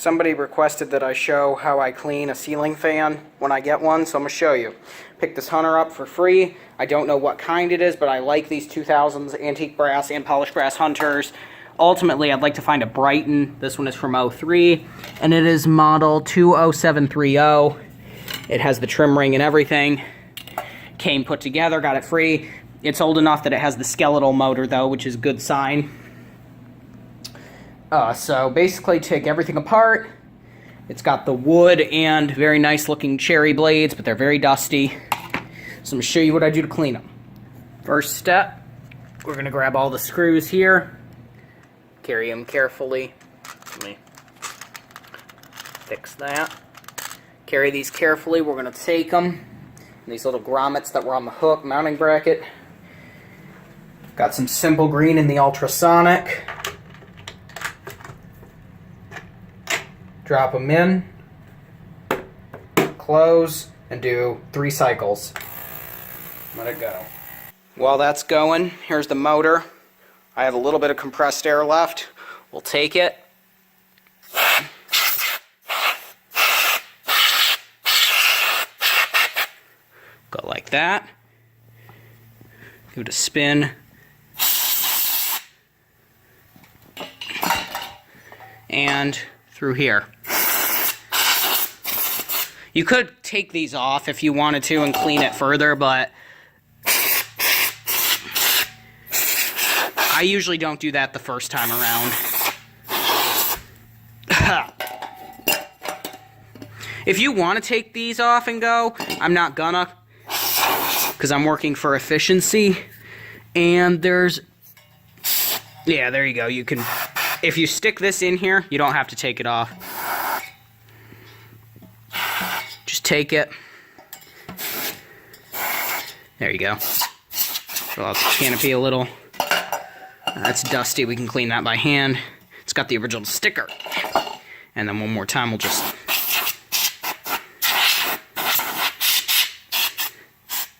Somebody requested that I show how I clean a ceiling fan when I get one, so I'm going to show you. Picked this Hunter up for free. I don't know what kind it is, but I like these 2000s antique brass and polished brass Hunters. Ultimately, I'd like to find a Brighton. This one is from 03, and it is model 20730. It has the trim ring and everything. Came put together, got it free. It's old enough that it has the skeletal motor, though, which is a good sign. So basically take everything apart. It's got the wood and very nice looking cherry blades, but they're very dusty. So I'm going to show you what I do to clean them. First step, we're going to grab all the screws here. Carry them carefully. Let me fix that. Carry these carefully. We're going to take them. These little grommets that were on the hook mounting bracket. Got some simple green in the ultrasonic. Drop them in, close, and do 3 cycles. Let it go. While that's going, here's the motor. I have a little bit of compressed air left. We'll take it. Go like that. Give it a spin. And through here. You could take these off if you wanted to and clean it further, but I usually don't do that the first time around. If you want to take these off and go, I'm not gonna, because I'm working for efficiency. And there's, yeah, there you go. You can, if you stick this in here, you don't have to take it off. Just take it. There you go. Fill out the canopy a little. That's dusty. We can clean that by hand. It's got the original sticker. And then one more time, we'll just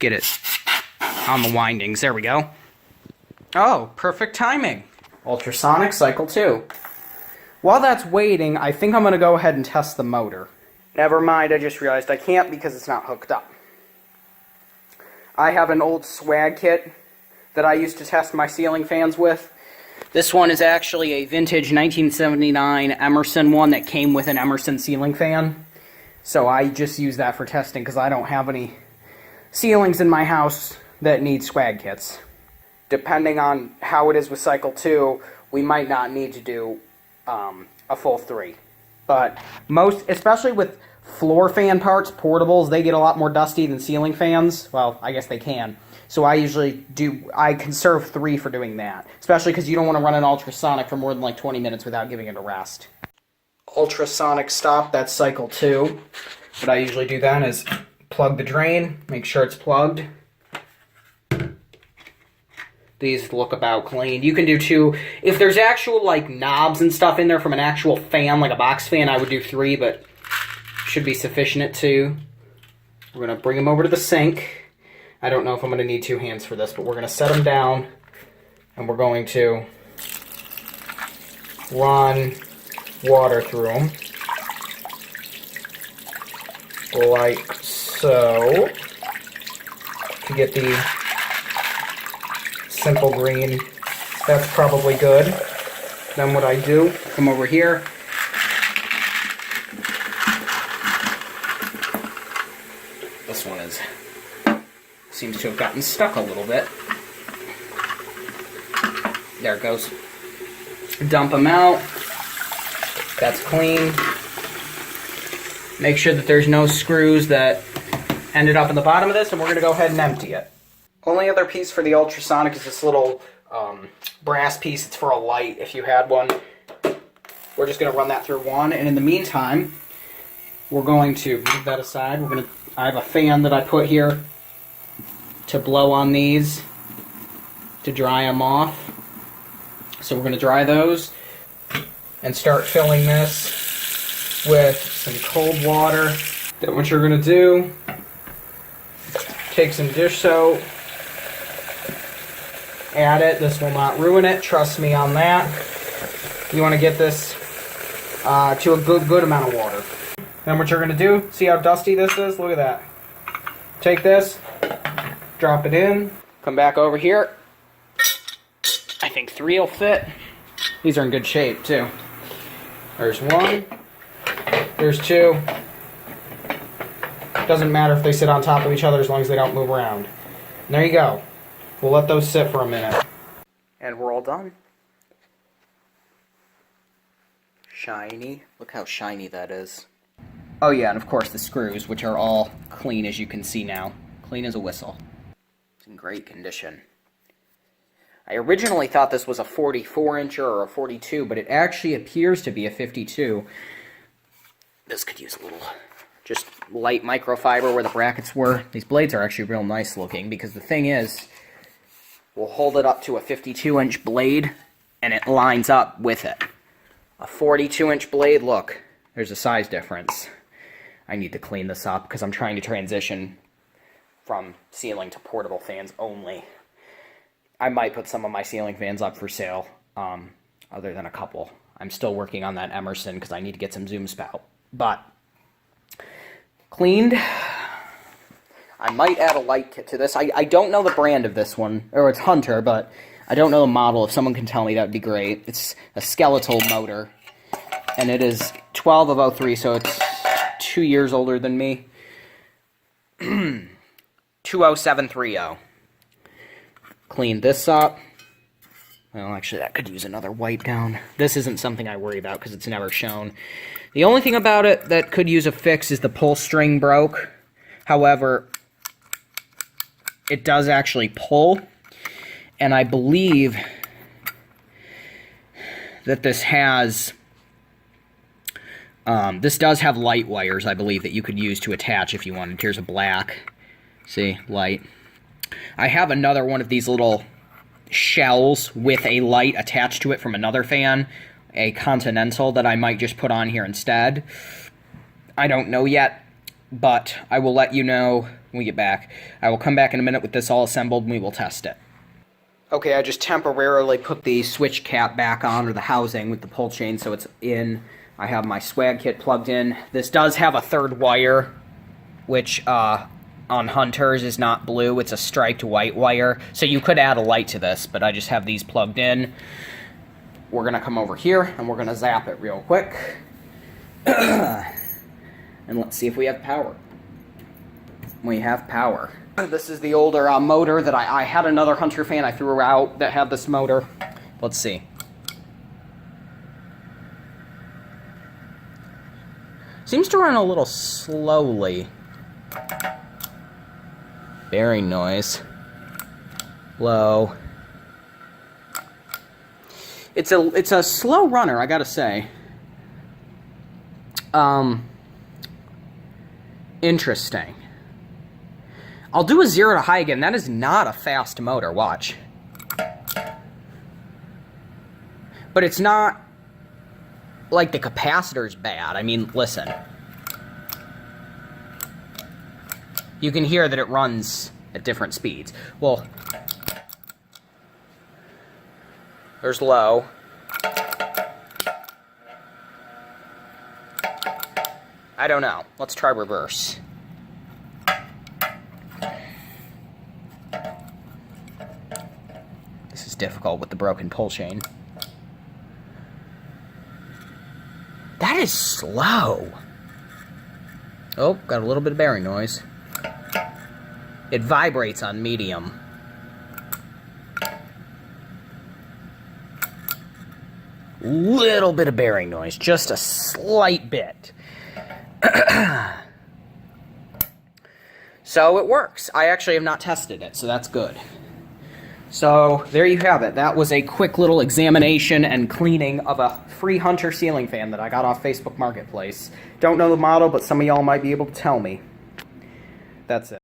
get it on the windings. There we go. Oh, perfect timing. Ultrasonic cycle 2. While that's waiting, I think I'm going to go ahead and test the motor. Never mind, I just realized I can't because it's not hooked up. I have an old swag kit that I used to test my ceiling fans with. This one is actually a vintage 1979 Emerson one that came with an Emerson ceiling fan. So I just use that for testing because I don't have any ceilings in my house that need swag kits. Depending on how it is with cycle 2, we might not need to do a full 3. But most, especially with floor fan parts, portables, they get a lot more dusty than ceiling fans. Well, I guess they can. So I usually I conserve 3 for doing that. Especially because you don't want to run an ultrasonic for more than like 20 minutes without giving it a rest. Ultrasonic stop, that's cycle 2. What I usually do then is plug the drain, make sure it's plugged. These look about clean. You can do 2. If there's actual like knobs and stuff in there from an actual fan, like a box fan, I would do 3, but should be sufficient at 2. We're going to bring them over to the sink. I don't know if I'm going to need 2 hands for this, but we're going to set them down, and we're going to run water through them, like so, to get the simple green. That's probably good. Then what I do, come over here. This one seems to have gotten stuck a little bit. There it goes. Dump them out. That's clean. Make sure that there's no screws that ended up in the bottom of this, and we're going to go ahead and empty it. Only other piece for the ultrasonic is this little brass piece. It's for a light if you had one. We're just going to run that through one, and in the meantime, we're going to move that aside. I have a fan that I put here to blow on these to dry them off. So we're going to dry those and start filling this with some cold water. Then what you're going to do, take some dish soap, add it. This will not ruin it. Trust me on that. You want to get this to a good amount of water. Then what you're going to do, see how dusty this is? Look at that. Take this, drop it in, come back over here. I think 3 will fit. These are in good shape, too. There's 1. There's 2. Doesn't matter if they sit on top of each other as long as they don't move around. And there you go. We'll let those sit for a minute. And we're all done. Shiny. Look how shiny that is. Oh yeah, and of course the screws, which are all clean as you can see now. Clean as a whistle. It's in great condition. I originally thought this was a 44-incher or a 42, but it actually appears to be a 52. This could use a little just light microfiber where the brackets were. These blades are actually real nice looking, because the thing is, we'll hold it up to a 52-inch blade, and it lines up with it. A 42-inch blade, look, there's a size difference. I need to clean this up because I'm trying to transition from ceiling to portable fans only. I might put some of my ceiling fans up for sale, other than a couple. I'm still working on that Emerson because I need to get some zoom spout. But, cleaned. I might add a light kit to this. I don't know the brand of this one, or it's Hunter, but I don't know the model. If someone can tell me, that would be great. It's a skeletal motor, and it is 12 of 03, so it's 2 years older than me. 20730. Clean this up. Well, actually, that could use another wipe down. This isn't something I worry about because it's never shown. The only thing about it that could use a fix is the pull string broke. However, it does actually pull, and I believe that this has... this does have light wires, I believe, that you could use to attach if you wanted. Here's a black. See? Light. I have another one of these little shells with a light attached to it from another fan. A Continental that I might just put on here instead. I don't know yet, but I will let you know when we get back. I will come back in a minute with this all assembled and we will test it. Okay, I just temporarily put the switch cap back on, or the housing with the pull chain, so it's in. I have my swag kit plugged in. This does have a third wire, which on Hunter's is not blue. It's a striped white wire. So you could add a light to this, but I just have these plugged in. We're going to come over here, and we're going to zap it real quick. And let's see if we have power. We have power. This is the older motor that I had another Hunter fan I threw out that had this motor. Let's see. Seems to run a little slowly. Bearing noise. Low. It's a slow runner, I gotta say. Interesting. I'll do a 0 to high again. That is not a fast motor, watch. But it's not like the capacitor's bad. I mean, listen. You can hear that it runs at different speeds. Well, there's low. I don't know. Let's try reverse. This is difficult with the broken pull chain. That is slow. Oh, got a little bit of bearing noise. It vibrates on medium. Little bit of bearing noise, just a slight bit. So it works. I actually have not tested it, so that's good. So there you have it. That was a quick little examination and cleaning of a free Hunter ceiling fan that I got off Facebook Marketplace. Don't know the model, but some of y'all might be able to tell me. That's it.